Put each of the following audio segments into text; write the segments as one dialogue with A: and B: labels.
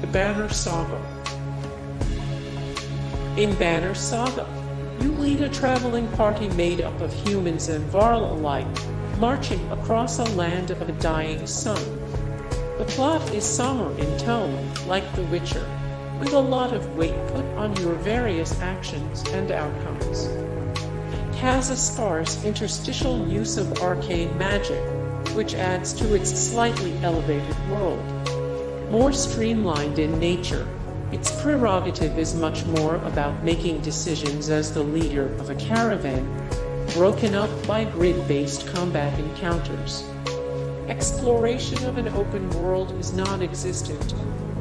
A: The Banner Saga. In Banner Saga, you lead a traveling party made up of humans and Varl alike, marching across a land of a dying sun. The plot is somber in tone, like The Witcher, with a lot of weight put on your various actions and outcomes. It has a sparse interstitial use of arcane magic, which adds to its slightly elevated world. More streamlined in nature, its prerogative is much more about making decisions as the leader of a caravan, broken up by grid-based combat encounters. Exploration of an open world is non-existent,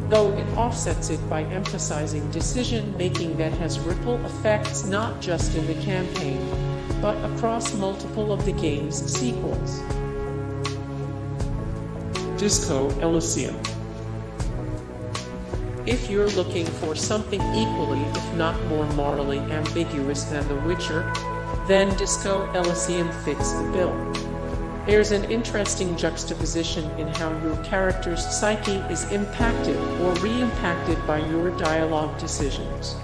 A: though it offsets it by emphasizing decision-making that has ripple effects not just in the campaign, but across multiple of the game's sequels. Disco Elysium. If you're looking for something equally, if not more morally ambiguous than The Witcher, then Disco Elysium fits the bill. There's an interesting juxtaposition in how your character's psyche is impacted or re-impacted by your dialogue decisions.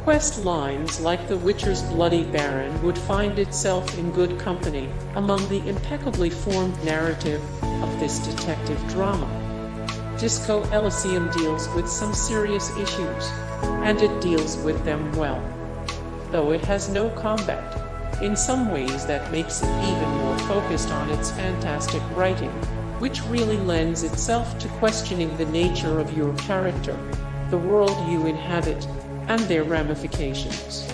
A: Quest lines like The Witcher's Bloody Baron would find itself in good company among the impeccably formed narrative of this detective drama. Disco Elysium deals with some serious issues, and it deals with them well. Though it has no combat, in some ways that makes it even more focused on its fantastic writing, which really lends itself to questioning the nature of your character, the world you inhabit, and their ramifications.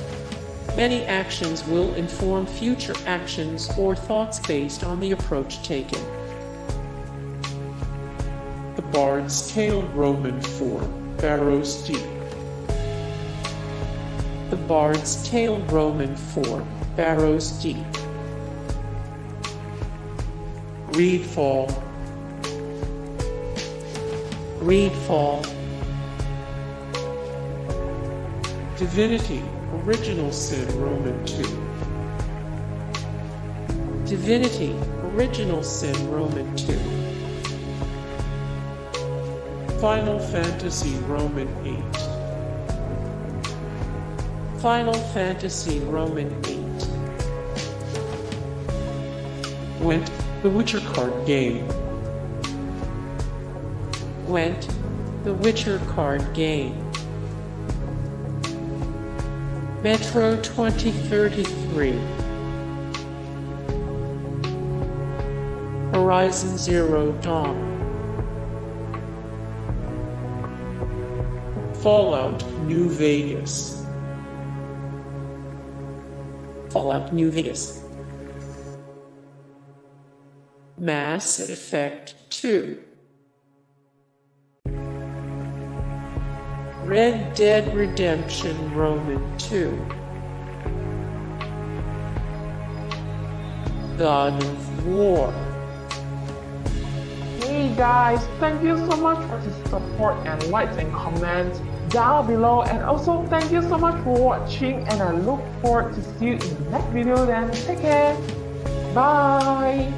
A: Many actions will inform future actions or thoughts based on the approach taken. The Bard's Tale Roman IV, Barrows Deep. The Bard's Tale Roman IV, Barrows Deep. Greedfall. Greedfall. Divinity, Original Sin Roman II. Divinity, Original Sin Roman II. Final Fantasy Roman VIII. Final Fantasy Roman VIII. Gwent, the Witcher card game. Gwent, the Witcher card game. Metro 2033. Horizon Zero Dawn. Fallout New Vegas. Fallout New Vegas. Mass Effect 2. Red Dead Redemption Roman 2. God of War.
B: Hey guys, thank you so much for the support and likes and comments down below, and also thank you so much for watching, and I look forward to see you in the next video. Then take care, bye.